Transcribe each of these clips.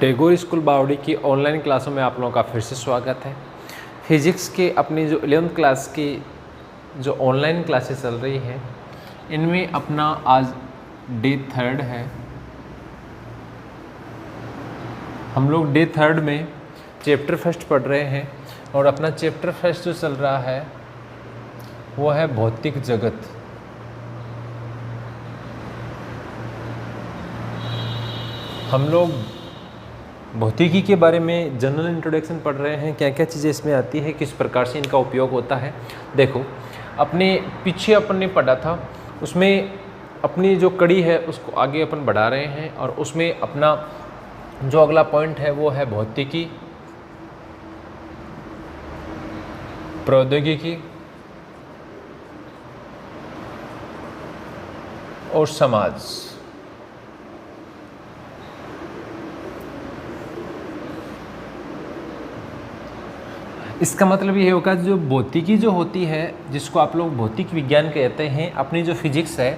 Tagore school बावड़ी की online क्लासों में आप लोगों का फिर से स्वागत है। फिज़िक्स के अपनी जो 11th क्लास की जो ऑनलाइन क्लासेस चल रही हैं, इनमें अपना आज डे 3 है। हम लोग डे 3 में चैप्टर फर्स्ट पढ़ रहे हैं और अपना चैप्टर फर्स्ट जो चल रहा है वो है भौतिक जगत। हम लोग भौतिकी के बारे में जनरल इंट्रोडक्शन पढ़ रहे हैं, क्या क्या चीज़ें इसमें आती है, किस प्रकार से इनका उपयोग होता है। देखो, अपने पीछे अपन ने पढ़ा था, उसमें अपनी जो कड़ी है उसको आगे अपन बढ़ा रहे हैं और उसमें अपना जो अगला पॉइंट है वो है भौतिकी, प्रौद्योगिकी और समाज। इसका मतलब ये होगा जो भौतिकी जो होती है, जिसको आप लोग भौतिक विज्ञान कहते हैं, अपनी जो फिजिक्स है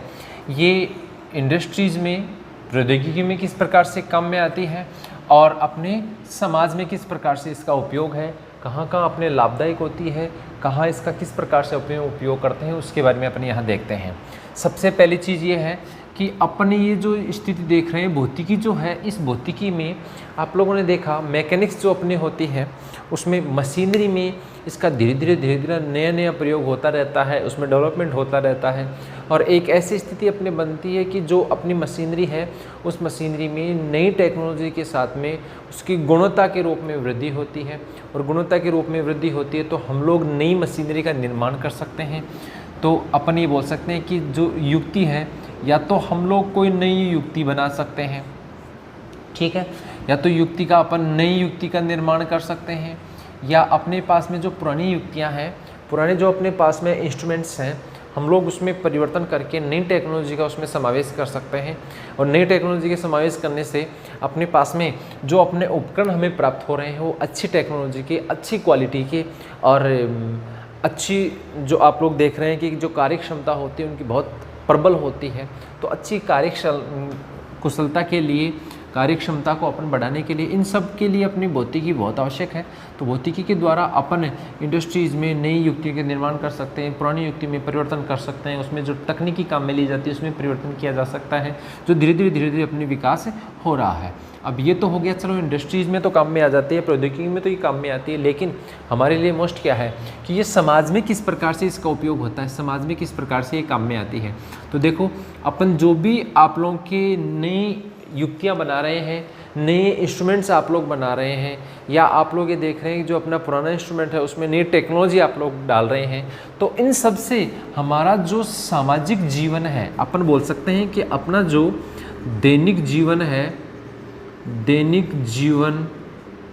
ये इंडस्ट्रीज़ में, प्रौद्योगिकी में किस प्रकार से काम में आती है और अपने समाज में किस प्रकार से इसका उपयोग है, कहाँ कहाँ अपने लाभदायक होती है, कहाँ इसका किस प्रकार से अपने उपयोग करते हैं, उसके बारे में अपन यहाँ देखते हैं। सबसे पहली चीज़ ये है कि अपन ये जो स्थिति देख रहे हैं भौतिकी जो है, इस भौतिकी में आप लोगों ने देखा मैकेनिक्स जो अपनी होती है उसमें मशीनरी में इसका धीरे धीरे नया नया प्रयोग होता रहता है, उसमें डेवलपमेंट होता रहता है और एक ऐसी स्थिति अपने बनती है कि जो अपनी मशीनरी है उस मशीनरी में नई टेक्नोलॉजी के साथ में उसकी गुणवत्ता के रूप में वृद्धि होती है और गुणवत्ता के रूप में वृद्धि होती है तो हम लोग नई मशीनरी का निर्माण कर सकते हैं। तो अपन ये बोल सकते हैं कि जो युक्ति है, या तो हम लोग कोई नई युक्ति बना सकते हैं, ठीक है, या तो युक्ति का अपन नई युक्ति का निर्माण कर सकते हैं, या अपने पास में जो पुरानी युक्तियां हैं, पुराने जो अपने पास में इंस्ट्रूमेंट्स हैं, हम लोग उसमें परिवर्तन करके नई टेक्नोलॉजी का उसमें समावेश कर सकते हैं। और नई टेक्नोलॉजी के समावेश करने से अपने पास में जो अपने उपकरण हमें प्राप्त हो रहे हैं वो अच्छी टेक्नोलॉजी के, अच्छी क्वालिटी के और अच्छी, जो आप लोग देख रहे हैं कि जो कार्य क्षमता होती है उनकी बहुत प्रबल होती है। तो अच्छी कुशलता के लिए, कार्य क्षमता को अपन बढ़ाने के लिए, इन सब के लिए अपनी भौतिकी बहुत आवश्यक है। तो भौतिकी के द्वारा अपन इंडस्ट्रीज़ में नई युक्ति के निर्माण कर सकते हैं, पुरानी युक्ति में परिवर्तन कर सकते हैं, उसमें जो तकनीकी काम में ली जाती है उसमें परिवर्तन किया जा सकता है, जो धीरे धीरे अपनी विकास हो रहा है। अब ये तो हो गया, चलो इंडस्ट्रीज़ में तो काम में आ जाती है, प्रौद्योगिकी में तो ये काम में आती है, लेकिन हमारे लिए मोस्ट क्या है कि ये समाज में किस प्रकार से इसका उपयोग होता है, समाज में किस प्रकार से ये काम में आती है। तो देखो, अपन जो भी आप लोगों के नई युक्तियाँ बना रहे हैं, नए इंस्ट्रूमेंट्स आप लोग बना रहे हैं, या आप लोग ये देख रहे हैं कि जो अपना पुराना इंस्ट्रूमेंट है उसमें नई टेक्नोलॉजी आप लोग डाल रहे हैं, तो इन सब से हमारा जो सामाजिक जीवन है, अपन बोल सकते हैं कि अपना जो दैनिक जीवन है, दैनिक जीवन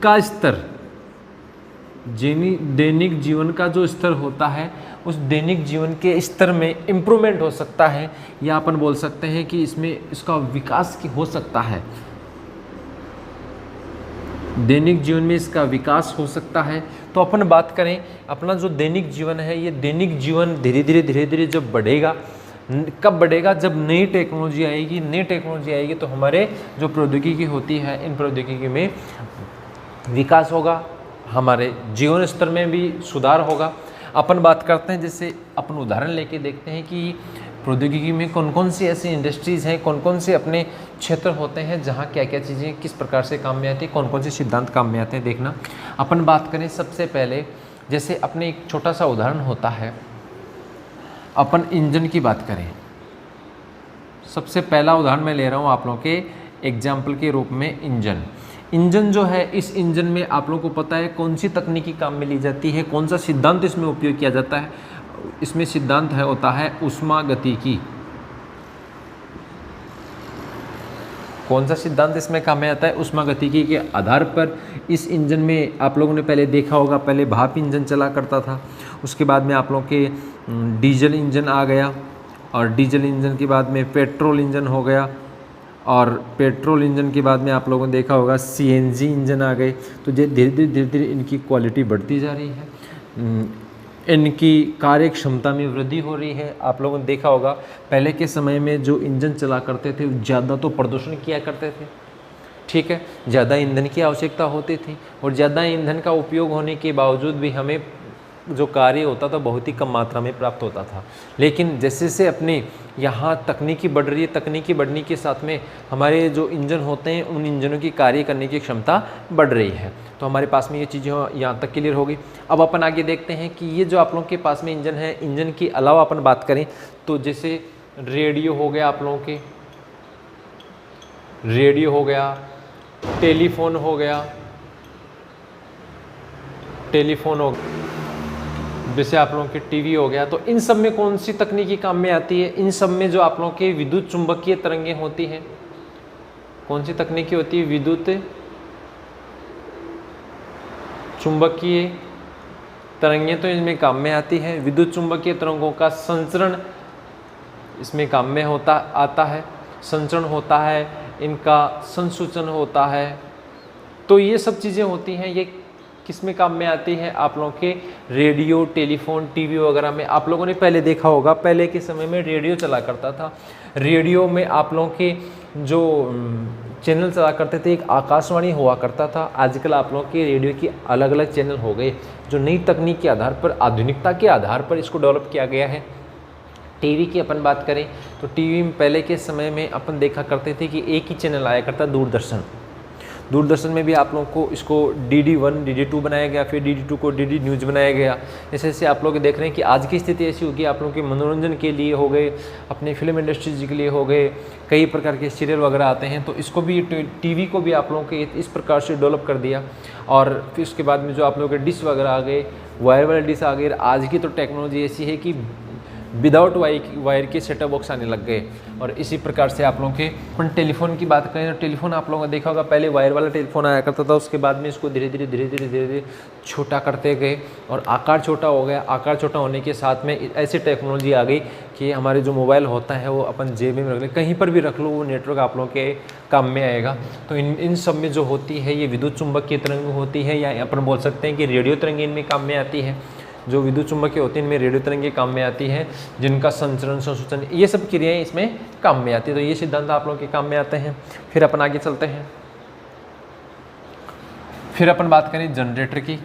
का स्तर, दैनिक जीवन का जो स्तर होता है उस दैनिक जीवन के स्तर में इम्प्रूवमेंट हो सकता है, या अपन बोल सकते हैं कि इसमें इसका विकास हो सकता है, दैनिक जीवन में इसका विकास हो सकता है। तो अपन बात करें अपना जो दैनिक जीवन है, ये दैनिक जीवन धीरे धीरे जब बढ़ेगा, कब बढ़ेगा, जब नई टेक्नोलॉजी आएगी। नई टेक्नोलॉजी आएगी तो हमारे जो प्रौद्योगिकी होती है, इन प्रौद्योगिकी में विकास होगा, हमारे जीवन स्तर में भी सुधार होगा। अपन बात करते हैं, जैसे अपन उदाहरण लेके देखते हैं कि प्रौद्योगिकी में कौन कौन सी ऐसी इंडस्ट्रीज़ हैं, कौन कौन से अपने क्षेत्र होते हैं जहाँ क्या क्या चीज़ें किस प्रकार से काम में आती हैं, कौन कौन से सिद्धांत काम में आते हैं। देखना, अपन बात करें सबसे पहले, जैसे अपने एक छोटा सा उदाहरण होता है, अपन इंजन की बात करें। सबसे पहला उदाहरण मैं ले रहा हूँ आप लोगों के एग्जाम्पल के रूप में इंजन जो है, इस इंजन में आप लोगों को पता है कौन सी तकनीकी काम में ली जाती है, कौन सा सिद्धांत इसमें उपयोग किया जाता है। इसमें सिद्धांत है होता है ऊष्मागतिकी। कौन सा सिद्धांत इसमें काम में आता है? ऊष्मागतिकी के आधार पर इस इंजन में आप लोगों ने पहले देखा होगा, पहले भाप इंजन चला करता था, उसके बाद में आप लोगों के डीजल इंजन आ गया और डीजल इंजन के बाद में पेट्रोल इंजन हो गया और पेट्रोल इंजन के बाद में आप लोगों ने देखा होगा सीएनजी इंजन आ गए। तो धीरे धीरे इनकी क्वालिटी बढ़ती जा रही है, इनकी कार्य क्षमता में वृद्धि हो रही है। आप लोगों ने देखा होगा पहले के समय में जो इंजन चला करते थे ज़्यादा तो प्रदूषण किया करते थे, ठीक है, ज़्यादा ईंधन की आवश्यकता होती थी और ज़्यादा ईंधन का उपयोग होने के बावजूद भी हमें जो कार्य होता था बहुत ही कम मात्रा में प्राप्त होता था। लेकिन जैसे जैसे अपने यहाँ तकनीकी बढ़ रही है, तकनीकी बढ़ने के साथ में हमारे जो इंजन होते हैं उन इंजनों की कार्य करने की क्षमता बढ़ रही है। तो हमारे पास में ये चीज़ें यहाँ तक क्लियर होगी। अब अपन आगे देखते हैं कि ये जो आप लोगों के पास में इंजन है, इंजन के अलावा अपन बात करें तो जैसे रेडियो हो गया, आप लोगों के रेडियो हो गया, टेलीफोन हो गया, टेलीफोन हो गया, जैसे आप लोगों के टीवी हो गया। तो इन सब में कौन सी तकनीकी काम में आती है? इन सब में जो आप लोगों के विद्युत चुंबकीय तरंगें होती हैं, कौन सी तकनीकी होती है? विद्युत चुंबकीय तरंगें तो इनमें काम में आती है। विद्युत चुंबकीय तरंगों का संचरण इसमें काम में आता है, संचरण होता है, इनका संसूचन होता है। तो ये सब चीज़ें होती हैं, ये किस में काम में आती है? आप लोगों के रेडियो, टेलीफोन, टीवी वगैरह में। आप लोगों ने पहले देखा होगा, पहले के समय में रेडियो चला करता था। रेडियो में आप लोगों के जो चैनल चला करते थे, एक आकाशवाणी हुआ करता था। आजकल आप लोगों के रेडियो की अलग अलग चैनल हो गए, जो नई तकनीक के आधार पर, आधुनिकता के आधार पर इसको डेवलप किया गया है। टीवी की अपन बात करें तो टीवी में पहले के समय में अपन देखा करते थे कि एक ही चैनल आया करता, दूरदर्शन। दूरदर्शन में भी आप लोगों को इसको DD1, DD2 बनाया गया, फिर DD2 को DD न्यूज़ बनाया गया। जैसे जैसे आप लोग देख रहे हैं कि आज की स्थिति ऐसी होगी, आप लोगों के मनोरंजन के लिए हो गए, अपने फिल्म इंडस्ट्रीज के लिए हो गए, कई प्रकार के सीरियल वगैरह आते हैं। तो इसको भी, टीवी को भी आप लोगों के इस प्रकार से डेवलप कर दिया। और फिर उसके बाद में जो आप लोगों के डिश वगैरह आ गए, वायर वाले डिश आ गए। आज की तो टेक्नोलॉजी ऐसी है कि विदाउट वायर के सेटअप बॉक्स आने लग गए। और इसी प्रकार से आप लोगों के अपन टेलीफोन की बात करें तो टेलीफोन आप लोगों ने देखा होगा, पहले वायर वाला टेलीफोन आया करता था, उसके बाद में इसको धीरे धीरे छोटा करते गए और आकार छोटा हो गया। आकार छोटा होने के साथ में ऐसी टेक्नोलॉजी आ गई कि हमारे जो मोबाइल होता है वो अपन जेब में रख ले, कहीं पर भी रख लो, वो नेटवर्क आप लोगों के काम में आएगा। तो इन सब में जो होती है ये विद्युत चुंबकीय तरंग होती है, या अपन बोल सकते हैं कि रेडियो तरंग इनमें काम में आती है। जो विद्युत चुंबकीय होती है इनमें रेडियो तरंगें काम में आती हैं, जिनका संचरण, संसूचन, ये सब क्रियाएं इसमें काम में आती है। तो ये सिद्धांत आप लोगों के काम में आते हैं। फिर अपन आगे चलते हैं। फिर अपन बात करें जनरेटर की।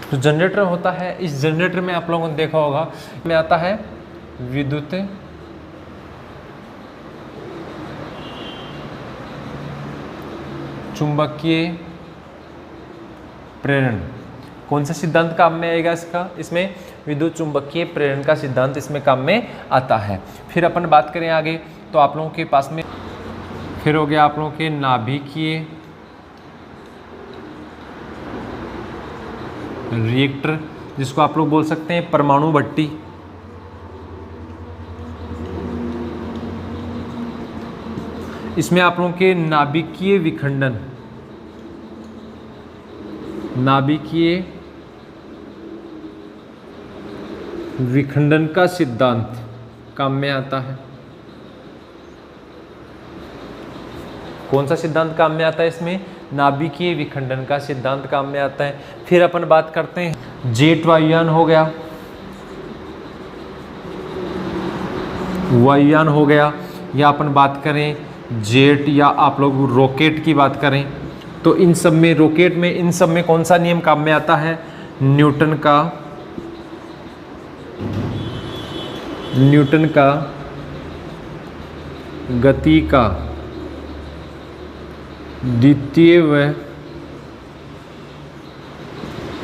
जो जनरेटर होता है, इस जनरेटर में आप लोगों ने देखा होगा में आता है विद्युत चुंबकीय प्रेरण। कौन सा सिद्धांत काम में आएगा इसका? इसमें विद्युत चुंबकीय प्रेरण का सिद्धांत इसमें काम में आता है। फिर अपन बात करें आगे तो आप लोगों के पास में फिर हो गया आप लोगों के नाभिकीय रिएक्टर, जिसको आप लोग बोल सकते हैं परमाणु भट्टी। इसमें आप लोगों के नाभिकीय विखंडन, नाभिकीय विखंडन का सिद्धांत काम में आता है। कौन सा सिद्धांत काम में आता है इसमें? नाभिकीय विखंडन का सिद्धांत काम में आता है। फिर अपन बात करते हैं जेट वायुयान हो गया, वायुयान हो गया, या अपन बात करें जेट, या आप लोग रॉकेट की बात करें तो इन सब में, रॉकेट में, इन सब में कौन सा नियम काम में आता है? न्यूटन का गति का द्वितीय व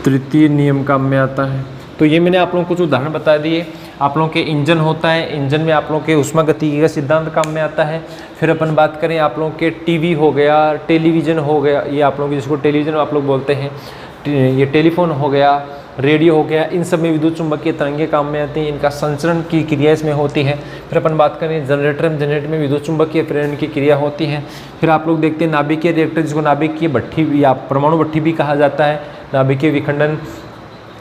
तृतीय नियम काम में आता है। तो ये मैंने आप लोगों को कुछ उदाहरण बता दिए। आप लोगों के इंजन होता है, इंजन में आप लोगों के ऊष्मागतिकी का सिद्धांत काम में आता है। फिर अपन बात करें आप लोगों के टीवी हो गया, टेलीविज़न हो गया, ये आप लोग जिसको टेलीविज़न आप लोग बोलते हैं, ये टेलीफोन हो गया, रेडियो हो गया, इन सब में विद्युत चुंबकीय तरंगें काम में आती हैं, इनका संचरण की क्रिया इसमें होती है। फिर अपन बात करें जनरेटर में विद्युत चुंबकीय प्रेरण की क्रिया होती है। फिर आप लोग देखते हैं नाभिकीय रिएक्टर, जिसको नाभिकीय भट्ठी या परमाणु भट्ठी भी कहा जाता है, नाभिकीय विखंडन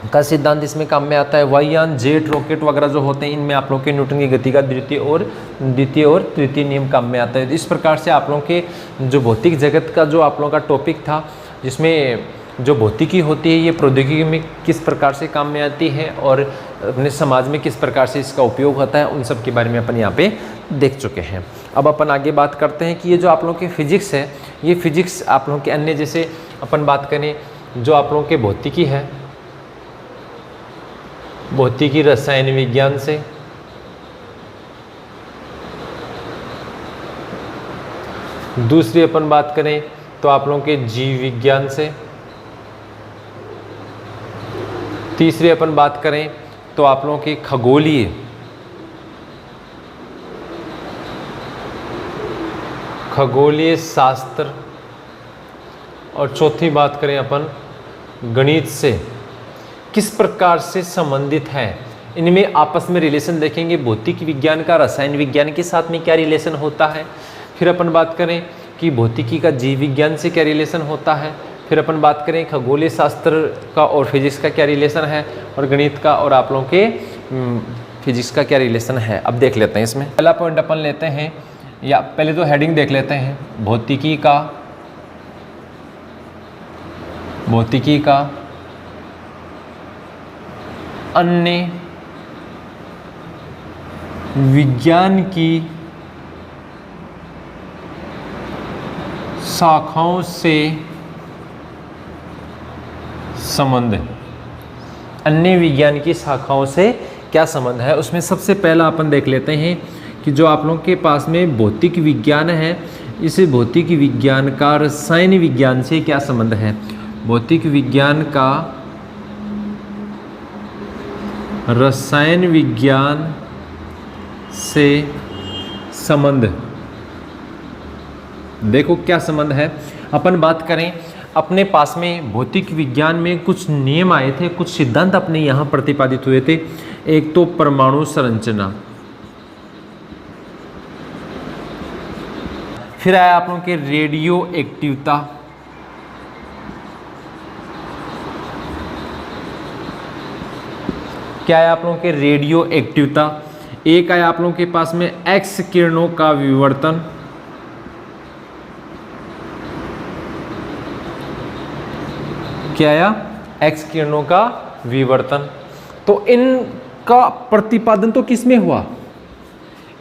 का सिद्धांत इसमें काम में आता है। वायुयान, जेट, रॉकेट वगैरह जो होते हैं इनमें आप लोगों के न्यूटन की गति का द्वितीय और तृतीय नियम काम में आता है। इस प्रकार से आप लोगों के जो भौतिक जगत का जो आप लोगों का टॉपिक था, जिसमें जो भौतिकी होती है ये प्रौद्योगिकी में किस प्रकार से काम में आती है और अपने समाज में किस प्रकार से इसका उपयोग होता है, उन सब के बारे में अपन यहाँ पे देख चुके हैं। अब अपन आगे बात करते हैं कि ये जो आप लोगों की फिजिक्स है, ये फिजिक्स आप लोगों के अन्य, जैसे अपन बात करें जो आप लोगों के भौतिकी है, भौतिकी रसायन विज्ञान से, दूसरी अपन बात करें तो आप लोगों के जीव विज्ञान से, तीसरी अपन बात करें तो आप लोगों के खगोलीय शास्त्र, और चौथी बात करें अपन गणित से किस प्रकार से संबंधित है। इनमें आपस में रिलेशन देखेंगे, भौतिक विज्ञान का रसायन विज्ञान के साथ में क्या रिलेशन होता है। फिर अपन बात करें कि भौतिकी का जीव विज्ञान से क्या रिलेशन होता है। फिर अपन बात करें खगोलीय शास्त्र का और फिजिक्स का क्या रिलेशन है, और गणित का और आप लोगों के फिजिक्स का क्या रिलेशन है। अब देख लेते हैं इसमें। पहला पॉइंट अपन लेते हैं, या पहले तो हेडिंग देख लेते हैं, भौतिकी का अन्य विज्ञान की शाखाओं से संबंध। अन्य विज्ञान की शाखाओं से क्या संबंध है, उसमें सबसे पहला अपन देख लेते हैं कि जो आप लोगों के पास में भौतिक विज्ञान है, इस भौतिक विज्ञान का रसायन विज्ञान से क्या संबंध है। भौतिक विज्ञान का रसायन विज्ञान से संबंध, देखो क्या संबंध है। अपन बात करें, अपने पास में भौतिक विज्ञान में कुछ नियम आए थे, कुछ सिद्धांत अपने यहाँ प्रतिपादित हुए थे। एक तो परमाणु संरचना, फिर आया आप लोगों के रेडियो एक्टिवता, क्या है आप लोगों के रेडियो एक्टिवता। एक आया आप लोगों के पास में एक्स किरणों का विवर्तन, क्या आया, एक्स किरणों का विवर्तन। तो इनका प्रतिपादन तो किसमें हुआ,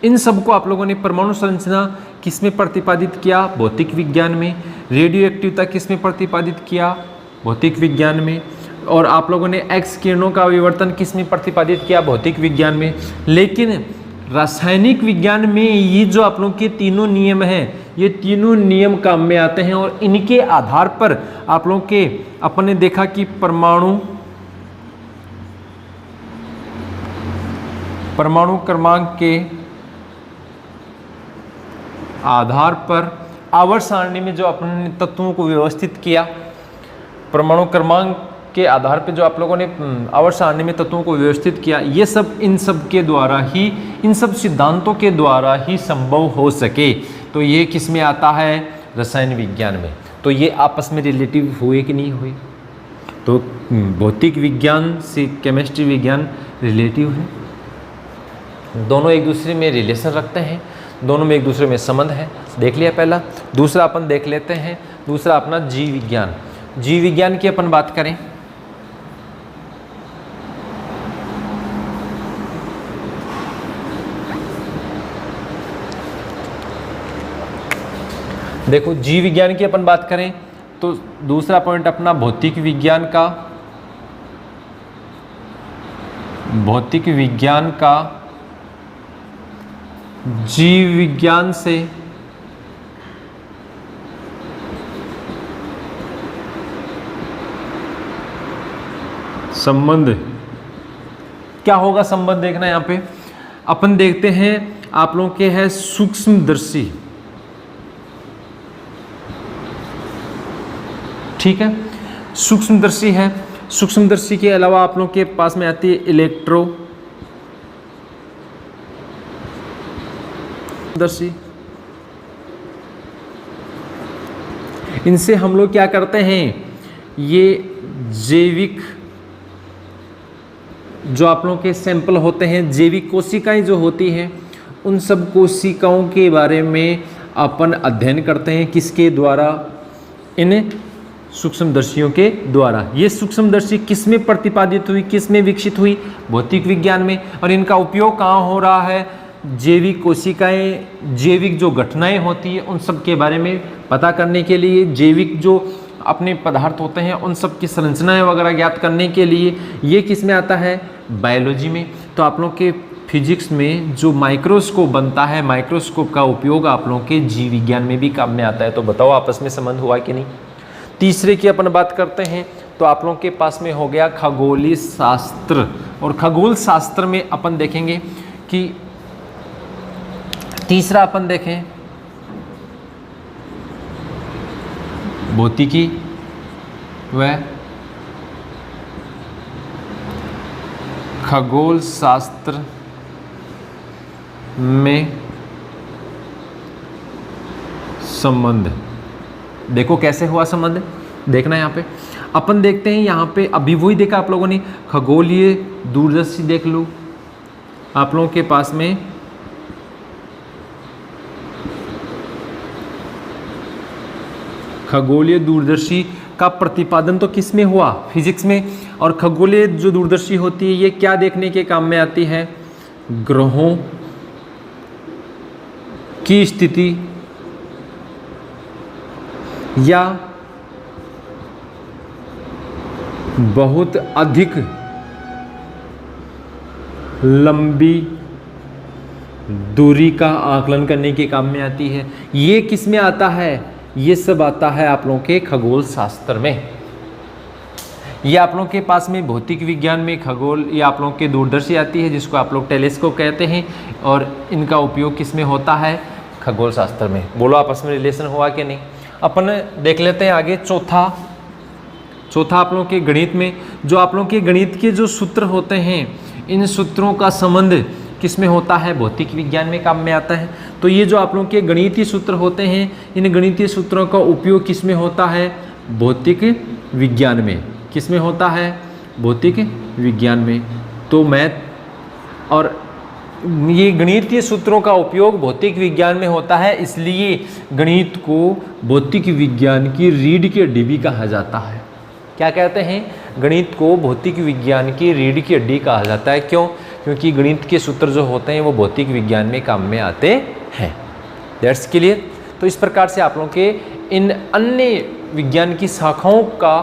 इन सबको आप लोगों ने परमाणु संरचना किसमें प्रतिपादित किया, भौतिक विज्ञान में। रेडियो एक्टिवता किसमें प्रतिपादित किया, भौतिक विज्ञान में। और आप लोगों ने एक्स किरणों का विवर्तन किसमें प्रतिपादित किया, भौतिक विज्ञान में। लेकिन रासायनिक विज्ञान में ये जो आप लोगों के तीनों नियम हैं, ये तीनों नियम काम में आते हैं, और इनके आधार पर आप लोगों के अपन ने देखा कि परमाणु क्रमांक के आधार पर आवर्त सारणी में जो अपने तत्वों को व्यवस्थित किया, परमाणु क्रमांक के आधार पर जो आप लोगों ने आवर्त सारणी में तत्वों को व्यवस्थित किया, ये सब इन सब के द्वारा ही, इन सब सिद्धांतों के द्वारा ही संभव हो सके। तो ये किस में आता है, रसायन विज्ञान में। तो ये आपस में रिलेटिव हुए कि नहीं हुए। तो भौतिक विज्ञान से केमिस्ट्री विज्ञान रिलेटिव है, दोनों एक दूसरे में रिलेशन रखते हैं, दोनों में एक दूसरे में संबंध है। देख लिया पहला। दूसरा अपन देख लेते हैं, दूसरा अपना जीव विज्ञान। जीव विज्ञान की अपन बात करें, देखो जीव विज्ञान की अपन बात करें तो दूसरा पॉइंट अपना भौतिक विज्ञान का, भौतिक विज्ञान का जीव विज्ञान से संबंध। क्या होगा संबंध, देखना यहां पे अपन देखते हैं। आप लोगों के है सूक्ष्मदर्शी, ठीक है, सूक्ष्मदर्शी है। सूक्ष्मदर्शी के अलावा आप लोगों के पास में आती है इलेक्ट्रोदर्शी। इनसे हम लोग क्या करते हैं, ये जैविक जो आप लोगों के सैंपल होते हैं, जैविक कोशिकाएं जो होती हैं, उन सब कोशिकाओं के बारे में अपन अध्ययन करते हैं। किसके द्वारा? इन सूक्ष्मदर्शियों के द्वारा। ये सूक्ष्मदर्शी किस में प्रतिपादित हुई, किस में विकसित हुई? भौतिक विज्ञान में। और इनका उपयोग कहाँ हो रहा है? जैविक कोशिकाएं, जैविक जो घटनाएं होती है उन सब के बारे में पता करने के लिए, जैविक जो अपने पदार्थ होते हैं उन सब की संरचनाएं वगैरह ज्ञात करने के लिए। ये किस में आता है? बायोलॉजी में। तो आप लोग के फिजिक्स में जो माइक्रोस्कोप बनता है, माइक्रोस्कोप का उपयोग आप लोगों के जीव विज्ञान में भी काम में आता है। तो बताओ आपस में संबंध हुआ कि नहीं? तीसरे की अपन बात करते हैं तो आप लोगों के पास में हो गया खगोलीय शास्त्र। और खगोल शास्त्र में अपन देखेंगे कि तीसरा अपन देखें भौतिकी व खगोल शास्त्र में संबंध। देखो कैसे हुआ संबंध, देखना यहाँ पे। अपन देखते हैं यहाँ पे, अभी वही देखा आप लोगों ने, खगोलीय दूरदर्शी देख लो। आप लोगों के पास में खगोलीय दूरदर्शी का प्रतिपादन तो किस में हुआ? फिजिक्स में। और खगोलीय जो दूरदर्शी होती है ये क्या देखने के काम में आती है? ग्रहों की स्थिति या बहुत अधिक लंबी दूरी का आकलन करने के काम में आती है। ये किस में आता है? ये सब आता है आप लोगों के खगोल शास्त्र में। ये आप लोगों के पास में भौतिक विज्ञान में खगोल, ये आप लोगों के दूरदर्शी आती है जिसको आप लोग टेलीस्कोप कहते हैं। और इनका उपयोग किस में होता है? खगोल शास्त्र में। बोलो आपस में रिलेशन हुआ कि नहीं? अपन देख लेते हैं आगे चौथा आप लोगों के गणित में। जो आप लोगों के गणित के जो सूत्र होते हैं, इन सूत्रों का संबंध किस में होता है? भौतिक विज्ञान में काम में आता है। तो ये जो आप लोगों के गणितीय सूत्र होते हैं, इन गणितीय सूत्रों का उपयोग किस में होता है? भौतिक विज्ञान में। किस में होता है? भौतिक विज्ञान में। तो मैथ और ये गणितीय सूत्रों का उपयोग भौतिक विज्ञान में होता है, इसलिए गणित को भौतिक विज्ञान की रीढ़ की हड्डी भी कहा जाता है। क्या कहते हैं? गणित को भौतिक विज्ञान की रीढ़ की हड्डी कहा जाता है। क्यों? क्योंकि गणित के सूत्र जो होते हैं वो भौतिक विज्ञान में काम में आते हैं। That's clear. तो इस प्रकार से आप लोगों के इन अन्य विज्ञान की शाखाओं का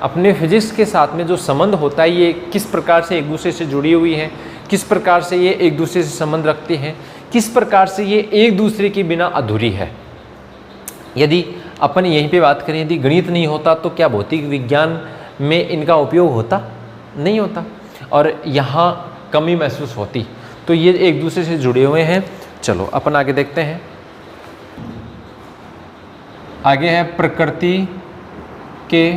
अपने फिजिक्स के साथ में जो संबंध होता है, ये किस प्रकार से एक दूसरे से जुड़ी हुई है, किस प्रकार से ये एक दूसरे से संबंध रखती हैं, किस प्रकार से ये एक दूसरे के बिना अधूरी है। यदि अपन यहीं पे बात करें, यदि गणित नहीं होता तो क्या भौतिक विज्ञान में इनका उपयोग होता? नहीं होता, और यहाँ कमी महसूस होती। तो ये एक दूसरे से जुड़े हुए हैं। चलो अपन आगे देखते हैं। आगे है प्रकृति के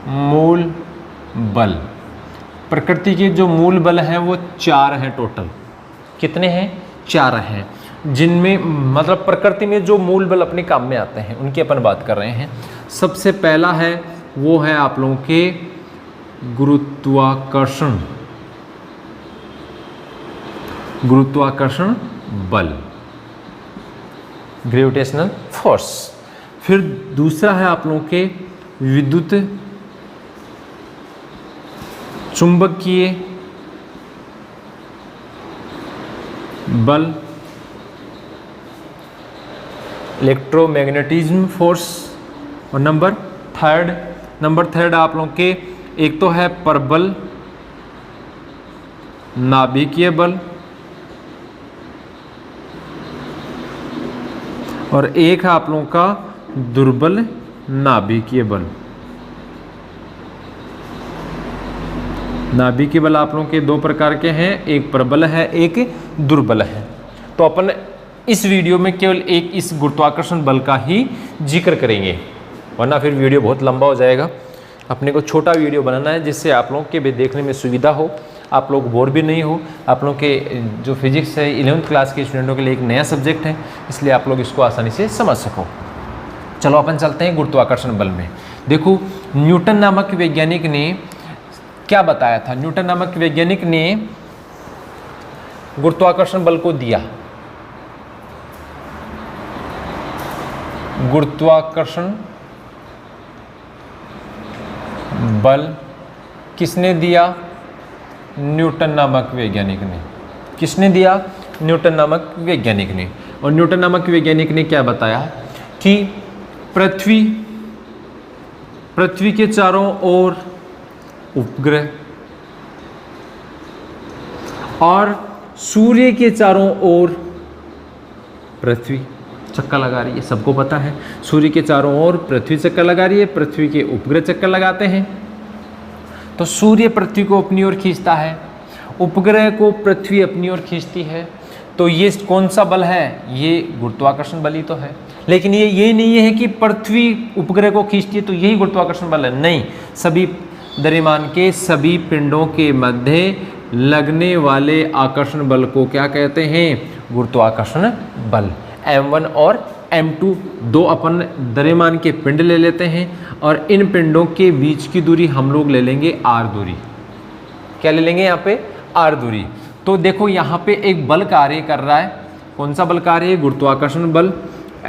मूल बल। प्रकृति के जो मूल बल हैं वो 4 हैं टोटल। कितने हैं? 4 हैं, जिनमें मतलब प्रकृति में जो मूल बल अपने काम में आते हैं उनकी अपन बात कर रहे हैं। सबसे पहला है वो है आप लोगों के गुरुत्वाकर्षण बल, ग्रेविटेशनल फोर्स। फिर दूसरा है आप लोगों के विद्युत चुंबकीय बल, इलेक्ट्रोमैग्नेटिज्म फोर्स। और नंबर थर्ड आप लोगों के एक तो है परबल नाभिकीय बल, और एक है आप लोगों का दुर्बल नाभिकीय बल। नाभिकीय बल आप लोगों के 2 प्रकार के हैं, एक प्रबल है, एक दुर्बल है। तो अपन इस वीडियो में केवल एक इस गुरुत्वाकर्षण बल का ही जिक्र करेंगे, वरना फिर वीडियो बहुत लंबा हो जाएगा। अपने को छोटा वीडियो बनाना है जिससे आप लोगों के भी देखने में सुविधा हो, आप लोग बोर भी नहीं हो। आप लोगों के जो फिजिक्स है 11th क्लास के स्टूडेंटों के लिए एक नया सब्जेक्ट है, इसलिए आप लोग इसको आसानी से समझ सको। चलो अपन चलते हैं गुरुत्वाकर्षण बल में। देखो न्यूटन नामक वैज्ञानिक ने क्या बताया था? न्यूटन नामक वैज्ञानिक ने गुरुत्वाकर्षण बल को दिया। गुरुत्वाकर्षण बल किसने दिया? न्यूटन नामक वैज्ञानिक ने। किसने दिया? न्यूटन नामक वैज्ञानिक ने। और न्यूटन नामक वैज्ञानिक ने क्या बताया कि पृथ्वी के चारों ओर उपग्रह और सूर्य के चारों ओर पृथ्वी चक्कर लगा रही है। सबको पता है सूर्य के चारों ओर पृथ्वी चक्कर लगा रही है, पृथ्वी के उपग्रह चक्कर लगाते हैं। तो सूर्य पृथ्वी को अपनी ओर खींचता है, उपग्रह को पृथ्वी अपनी ओर खींचती है। तो ये कौन सा बल है? ये गुरुत्वाकर्षण बल ही तो है। लेकिन ये नहीं है कि पृथ्वी उपग्रह को खींचती है तो यही गुरुत्वाकर्षण बल है, नहीं। सभी द्रव्यमान के सभी पिंडों के मध्य लगने वाले आकर्षण बल को क्या कहते हैं? गुरुत्वाकर्षण बल। M1 और M2 दो अपन द्रव्यमान के पिंड ले लेते हैं और इन पिंडों के बीच की दूरी हम लोग ले लेंगे r दूरी। क्या ले लेंगे यहाँ पे? r दूरी। तो देखो यहाँ पे एक बल कार्य कर रहा है। कौन सा बल कार्य है? गुरुत्वाकर्षण बल।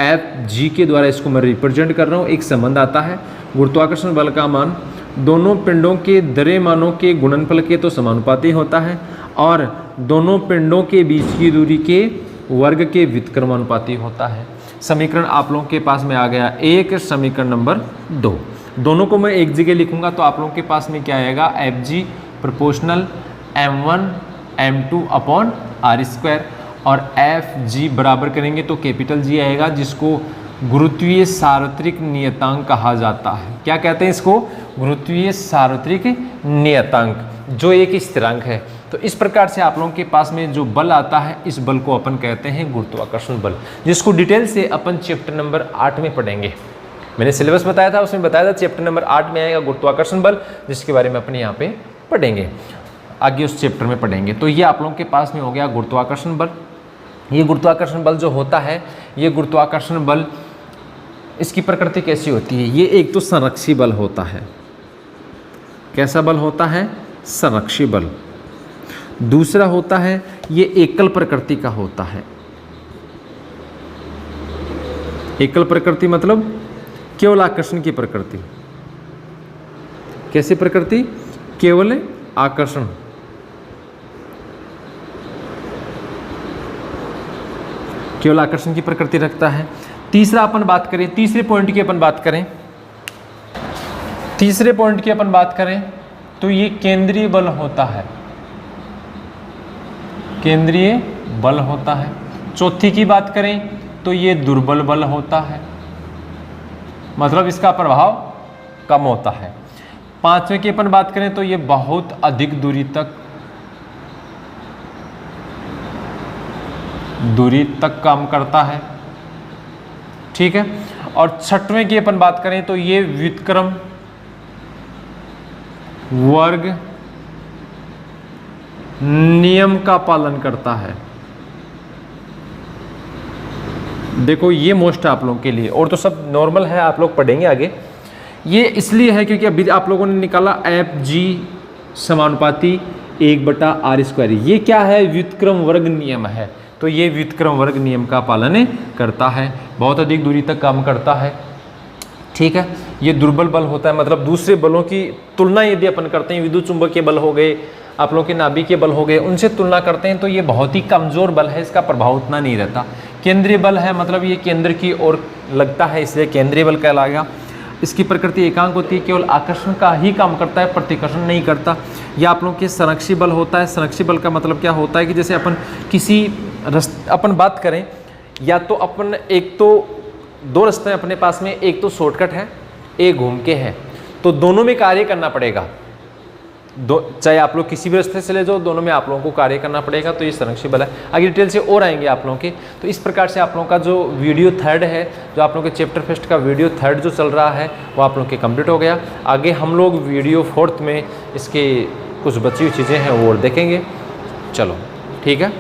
Fg के द्वारा इसको मैं रिप्रेजेंट कर रहा हूँ। एक संबंध आता है, गुरुत्वाकर्षण बल का मान दोनों पिंडों के द्रव्यमानों के गुणनफल के तो समानुपाती होता है और दोनों पिंडों के बीच की दूरी के वर्ग के व्युत्क्रमानुपाती होता है। समीकरण आप लोगों के पास में आ गया एक, समीकरण नंबर 2। दोनों को मैं एक जगह लिखूंगा तो आप लोगों के पास में क्या आएगा? Fg proportional M1 M2 upon r² और Fg बराबर करेंगे तो कैपिटल G आएगा, जिसको गुरुत्वीय सार्वत्रिक नियतांक कहा जाता है। क्या कहते हैं इसको? गुरुत्वीय सार्वत्रिक नियतांक, जो एक स्थिरांक है। तो इस प्रकार से आप लोगों के पास में जो बल आता है, इस बल को अपन कहते हैं गुरुत्वाकर्षण बल, जिसको डिटेल से अपन चैप्टर नंबर 8 में पढ़ेंगे। मैंने सिलेबस बताया था, उसमें बताया था चैप्टर नंबर 8 में आएगा गुरुत्वाकर्षण बल, जिसके बारे में अपन यहाँ पे पढ़ेंगे, आगे उस चैप्टर में पढ़ेंगे। तो ये आप लोगों के पास में हो गया गुरुत्वाकर्षण बल। ये गुरुत्वाकर्षण बल जो होता है, ये गुरुत्वाकर्षण बल, इसकी प्रकृति कैसी होती है? ये एक तो संरक्षी बल होता है। कैसा बल होता है? संरक्षी बल। दूसरा होता है ये एकल प्रकृति का होता है। एकल प्रकृति मतलब केवल आकर्षण की प्रकृति। कैसी प्रकृति? केवल आकर्षण। केवल आकर्षण की प्रकृति रखता है। तीसरा अपन बात करें, तीसरे पॉइंट की अपन बात करें, तीसरे पॉइंट की अपन बात करें तो ये केंद्रीय बल होता है। केंद्रीय बल होता है। चौथी की बात करें तो ये दुर्बल बल होता है, मतलब इसका प्रभाव कम होता है। पांचवें की अपन बात करें तो ये बहुत अधिक दूरी तक काम करता है, ठीक है। और छठवें की अपन बात करें तो ये व्युत्क्रम वर्ग नियम का पालन करता है। देखो ये मोस्ट है आप लोगों के लिए, और तो सब नॉर्मल है, आप लोग पढ़ेंगे आगे। ये इसलिए है क्योंकि अभी आप लोगों ने निकाला Fg समानुपाती 1/r²। ये क्या है? व्युत्क्रम वर्ग नियम है। तो ये व्युत्क्रम वर्ग नियम का पालन करता है, बहुत अधिक दूरी तक काम करता है, ठीक है। ये दुर्बल बल होता है, मतलब दूसरे बलों की तुलना यदि अपन करते हैं, विद्युत चुंबकीय बल हो गए, आप लोगों के नाभिकीय बल हो गए, उनसे तुलना करते हैं तो ये बहुत ही कमजोर बल है, इसका प्रभाव उतना नहीं रहता। केंद्रीय बल है, मतलब ये केंद्र की ओर लगता है, इसलिए केंद्रीय बल कहलाएगा। इसकी प्रकृति एकांक होती है, केवल आकर्षण का ही काम करता है, प्रतिकर्षण नहीं करता। यह आप लोगों के संरक्षी बल होता है। संरक्षी बल का मतलब क्या होता है कि जैसे अपन किसी अपन बात करें, या तो अपन एक तो दो रास्ते हैं अपने पास में, एक तो शॉर्टकट है, एक घूम के है, तो दोनों में कार्य करना पड़ेगा। चाहे आप लोग किसी भी रास्ते से ले जाओ, दोनों में आप लोगों को कार्य करना पड़ेगा। तो ये संरक्षी बल है। आगे डिटेल से और आएंगे आप लोगों के। तो इस प्रकार से आप लोगों का जो वीडियो थर्ड है, जो आप लोगों के चैप्टर फर्स्ट का वीडियो थर्ड जो चल रहा है, वो आप लोगों के कंप्लीट हो गया। आगे हम लोग वीडियो फोर्थ में इसके कुछ बची हुई चीज़ें हैं वो और देखेंगे। चलो ठीक है।